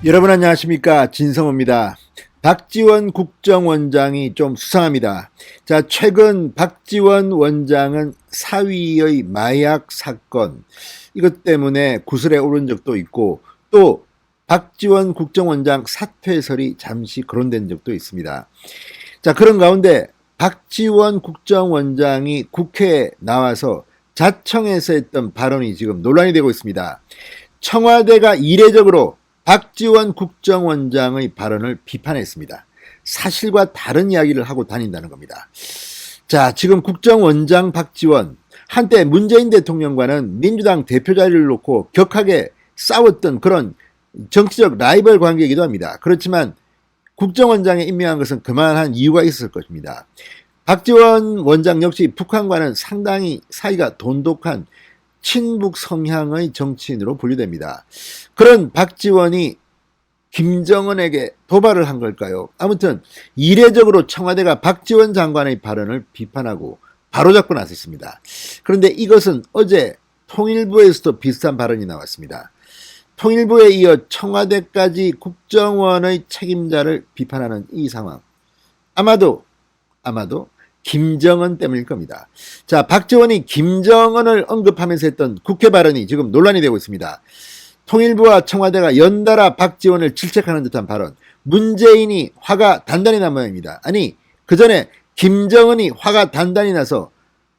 여러분 안녕하십니까, 진성호입니다. 박지원 국정원장이 좀 수상합니다. 자, 최근 박지원 원장은 사위의 마약 사건, 이것 때문에 구슬에 오른 적도 있고, 또 박지원 국정원장 사퇴설이 잠시 거론된 적도 있습니다. 자, 그런 가운데 박지원 국정원장이 국회에 나와서 자청에서 했던 발언이 지금 논란이 되고 있습니다. 청와대가 이례적으로 박지원 국정원장의 발언을 비판했습니다. 사실과 다른 이야기를 하고 다닌다는 겁니다. 자, 지금 국정원장 박지원, 한때 문재인 대통령과는 민주당 대표 자리를 놓고 격하게 싸웠던 그런 정치적 라이벌 관계이기도 합니다. 그렇지만 국정원장에 임명한 것은 그만한 이유가 있었을 것입니다. 박지원 원장 역시 북한과는 상당히 사이가 돈독한 친북 성향의 정치인으로 분류됩니다. 그런 박지원이 김정은에게 도발을 한 걸까요? 아무튼 이례적으로 청와대가 박지원 장관의 발언을 비판하고 바로잡고 나섰습니다. 그런데 이것은 어제 통일부에서도 비슷한 발언이 나왔습니다. 통일부에 이어 청와대까지 국정원의 책임자를 비판하는 이 상황, 아마도 김정은 때문일 겁니다. 자, 박지원이 김정은을 언급하면서 했던 국회 발언이 지금 논란이 되고 있습니다. 통일부와 청와대가 연달아 박지원을 질책하는 듯한 발언, 문재인이 화가 단단히 난 모양입니다. 아니, 그 전에 김정은이 화가 단단히 나서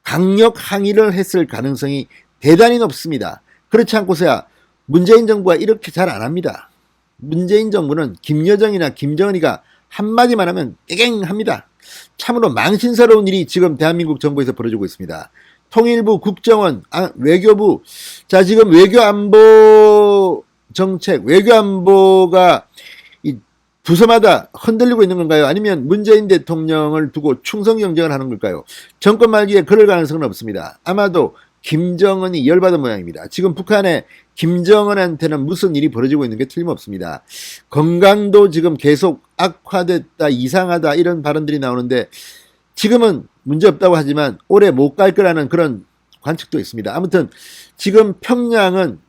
강력 항의를 했을 가능성이 대단히 높습니다. 그렇지 않고서야 문재인 정부가 이렇게 잘 안 합니다. 문재인 정부는 김여정이나 김정은이가 한마디만 하면 땡땡합니다. 참으로 망신스러운 일이 지금 대한민국 정부에서 벌어지고 있습니다. 통일부, 국정원, 외교부, 자, 지금 외교안보 정책, 외교안보가 이 부서마다 흔들리고 있는 건가요? 아니면 문재인 대통령을 두고 충성 경쟁을 하는 걸까요? 정권 말기에 그럴 가능성은 없습니다. 아마도 김정은이 열받은 모양입니다. 지금 북한에 김정은한테는 무슨 일이 벌어지고 있는 게 틀림없습니다. 건강도 지금 계속 악화됐다, 이상하다, 이런 발언들이 나오는데 지금은 문제없다고 하지만 오래 못 갈 거라는 그런 관측도 있습니다. 아무튼 지금 평양은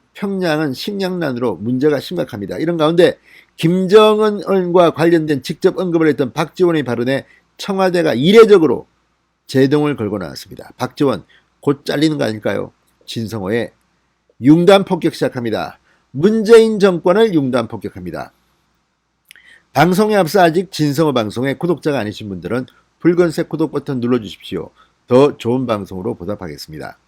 식량난으로 문제가 심각합니다. 이런 가운데 김정은과 관련된 직접 언급을 했던 박지원의 발언에 청와대가 이례적으로 제동을 걸고 나왔습니다. 박지원 곧 잘리는 거 아닐까요? 진성호의 융단 폭격 시작합니다. 문재인 정권을 융단 폭격합니다. 방송에 앞서 아직 진성호 방송의 구독자가 아니신 분들은 붉은색 구독 버튼 눌러주십시오. 더 좋은 방송으로 보답하겠습니다.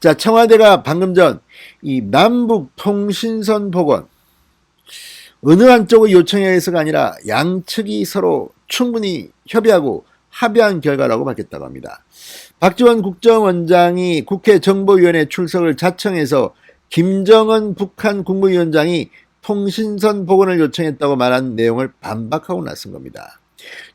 자, 청와대가 방금 전 이 남북 통신선 복원, 어느 한쪽의 요청에 의해서가 아니라 양측이 서로 충분히 협의하고 합의한 결과라고 밝혔다고 합니다. 박지원 국정원장이 국회 정보위원회 출석을 자청해서 김정은 북한 국무위원장이 통신선 복원을 요청했다고 말한 내용을 반박하고 나선 겁니다.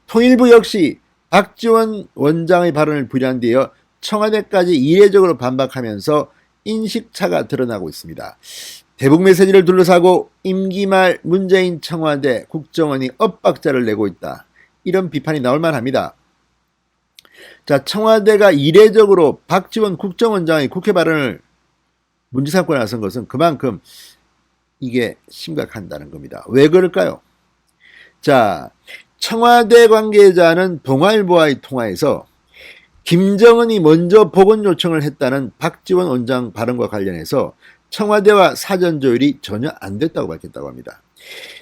통일부 역시 박지원 원장의 발언을 부인한 뒤에 청와대까지 이례적으로 반박하면서 인식차가 드러나고 있습니다. 대북 메시지를 둘러싸고 임기 말 문재인 청와대 국정원이 엇박자를 내고 있다, 이런 비판이 나올 만합니다. 자, 청와대가 이례적으로 박지원 국정원장의 국회 발언을 문제 삼고 나선 것은 그만큼 이게 심각하다는 겁니다. 왜 그럴까요? 자, 청와대 관계자는 동아일보와의 통화에서 김정은이 먼저 복원 요청을 했다는 박지원 원장 발언과 관련해서 청와대와 사전 조율이 전혀 안 됐다고 밝혔다고 합니다.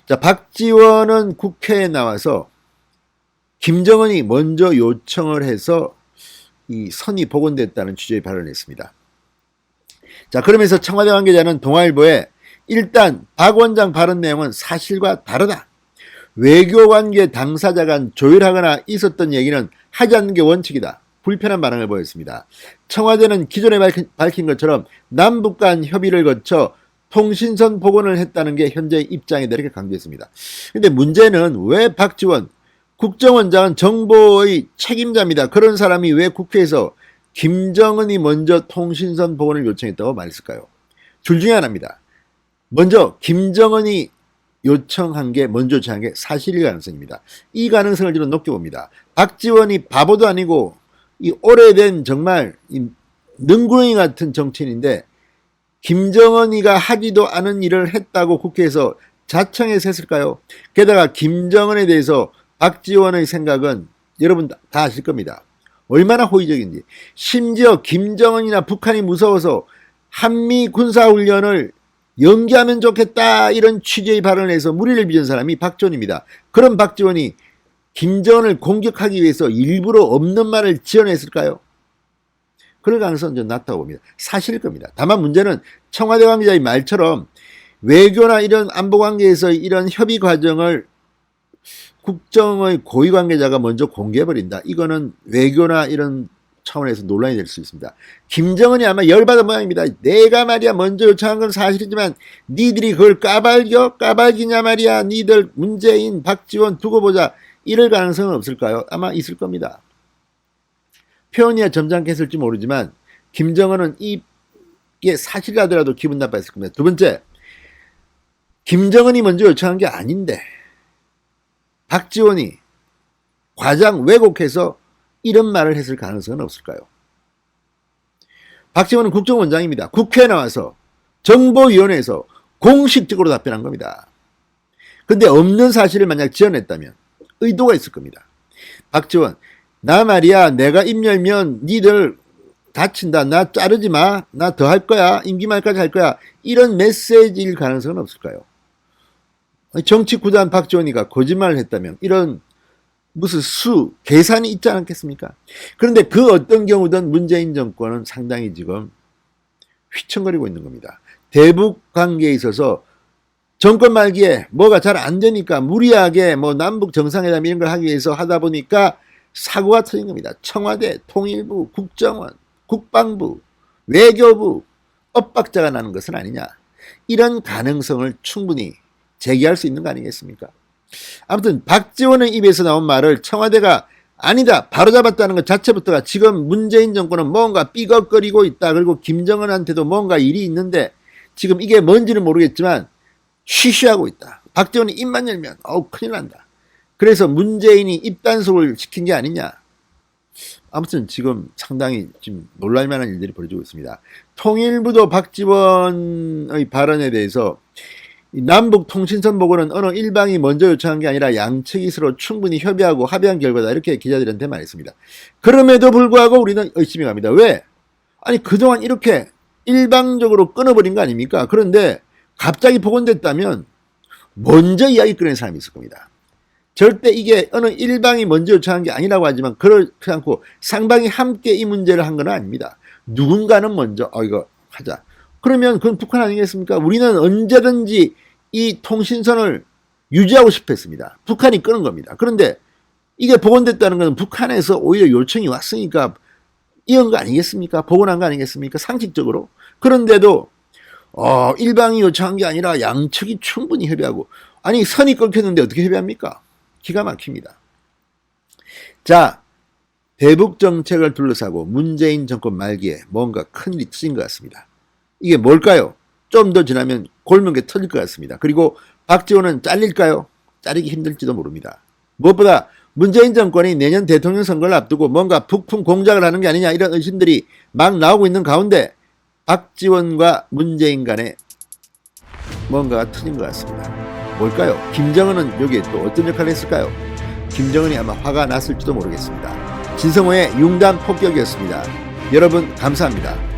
자, 박지원은 국회에 나와서 김정은이 먼저 요청을 해서 이 선이 복원됐다는 취지의 발언을 했습니다. 자, 그러면서 청와대 관계자는 동아일보에 일단 박 원장 발언 내용은 사실과 다르다, 외교관계 당사자 간 조율하거나 있었던 얘기는 하지 않는 게 원칙이다, 불편한 반응을 보였습니다. 청와대는 기존에 밝힌 것처럼 남북 간 협의를 거쳐 통신선 복원을 했다는 게 현재의 입장이다, 이렇게 강조했습니다. 그런데 문제는 왜 박지원 국정원장은 정보의 책임자입니다. 그런 사람이 왜 국회에서 김정은이 먼저 통신선 복원을 요청했다고 말했을까요? 둘 중에 하나입니다. 먼저 김정은이 요청한 게, 먼저 요청한 게 사실일 가능성입니다. 이 가능성을 저는 높게 봅니다. 박지원이 바보도 아니고 이 오래된 정말 능구렁이 같은 정치인인데 김정은이가 하지도 않은 일을 했다고 국회에서 자청해서 했을까요? 게다가 김정은에 대해서 박지원의 생각은 여러분 다 아실 겁니다. 얼마나 호의적인지. 심지어 김정은이나 북한이 무서워서 한미 군사훈련을 연기하면 좋겠다 이런 취지의 발언을 해서 물의를 빚은 사람이 박지원입니다. 그런 박지원이 김정은을 공격하기 위해서 일부러 없는 말을 지어냈을까요? 그럴 가능성은 좀 낮다고 봅니다. 사실일 겁니다. 다만 문제는 청와대 관계자의 말처럼 외교나 이런 안보 관계에서 이런 협의 과정을 국정의 고위 관계자가 먼저 공개해버린다. 이거는 외교나 이런 차원에서 논란이 될 수 있습니다. 김정은이 아마 열받은 모양입니다. 내가 말이야 먼저 요청한 건 사실이지만 니들이 그걸 까발기냐 말이야. 니들 문재인, 박지원 두고 보자. 이럴 가능성은 없을까요? 아마 있을 겁니다. 표현이야 점잖겠을지 모르지만 김정은은 이게 사실이라더라도 기분 나빠했을 겁니다. 두 번째, 김정은이 먼저 요청한 게 아닌데 박지원이 과장 왜곡해서 이런 말을 했을 가능성은 없을까요? 박지원은 국정원장입니다. 국회에 나와서 정보위원회에서 공식적으로 답변한 겁니다. 근데 없는 사실을 만약 지어냈다면 의도가 있을 겁니다. 박지원, 나 말이야 내가 입 열면 니들 다친다. 나 자르지 마. 나 더 할 거야. 임기 말까지 할 거야. 이런 메시지일 가능성은 없을까요? 정치 구단 박지원이가 거짓말을 했다면 이런 무슨 계산이 있지 않겠습니까? 그런데 그 어떤 경우든 문재인 정권은 상당히 지금 휘청거리고 있는 겁니다. 대북 관계에 있어서 정권 말기에 뭐가 잘 안 되니까 무리하게 뭐 남북 정상회담 이런 걸 하기 위해서 하다 보니까 사고가 터진 겁니다. 청와대, 통일부, 국정원, 국방부, 외교부 엇박자가 나는 것은 아니냐. 이런 가능성을 충분히 제기할 수 있는 거 아니겠습니까? 아무튼 박지원의 입에서 나온 말을 청와대가 아니다 바로잡았다는 것 자체부터가 지금 문재인 정권은 뭔가 삐걱거리고 있다. 그리고 김정은한테도 뭔가 일이 있는데 지금 이게 뭔지는 모르겠지만 쉬쉬하고 있다. 박지원이 입만 열면 큰일 난다. 그래서 문재인이 입단속을 시킨 게 아니냐. 아무튼 지금 상당히 지금 놀랄만한 일들이 벌어지고 있습니다. 통일부도 박지원의 발언에 대해서 남북 통신선 보고는 어느 일방이 먼저 요청한 게 아니라 양측이 서로 충분히 협의하고 합의한 결과다. 이렇게 기자들한테 말했습니다. 그럼에도 불구하고 우리는 의심이 갑니다. 왜? 아니 그동안 이렇게 일방적으로 끊어버린 거 아닙니까? 그런데 갑자기 복원됐다면 먼저 이야기 꺼낸 사람이 있을 겁니다. 절대 이게 어느 일방이 먼저 요청한 게 아니라고 하지만 그렇지 않고 상방이 함께 이 문제를 한 건 아닙니다. 누군가는 먼저 이거 하자. 그러면 그건 북한 아니겠습니까? 우리는 언제든지 이 통신선을 유지하고 싶어 했습니다. 북한이 끄는 겁니다. 그런데 이게 복원됐다는 것은 북한에서 오히려 요청이 왔으니까 이은 거 아니겠습니까? 복원한 거 아니겠습니까? 상식적으로. 그런데도 일방이 요청한 게 아니라 양측이 충분히 협의하고 아니 선이 끊겼는데 어떻게 협의합니까? 기가 막힙니다. 자, 대북 정책을 둘러싸고 문재인 정권 말기에 뭔가 큰일이 터진 것 같습니다. 이게 뭘까요? 좀 더 지나면 골목에 터질 것 같습니다. 그리고 박지원은 잘릴까요? 자르기 힘들지도 모릅니다. 무엇보다 문재인 정권이 내년 대통령 선거를 앞두고 뭔가 북풍 공작을 하는 게 아니냐 이런 의심들이 막 나오고 있는 가운데 박지원과 문재인 간에 뭔가가 터진 것 같습니다. 뭘까요? 김정은은 여기에 또 어떤 역할을 했을까요? 김정은이 아마 화가 났을지도 모르겠습니다. 진성호의 융단 폭격이었습니다. 여러분 감사합니다.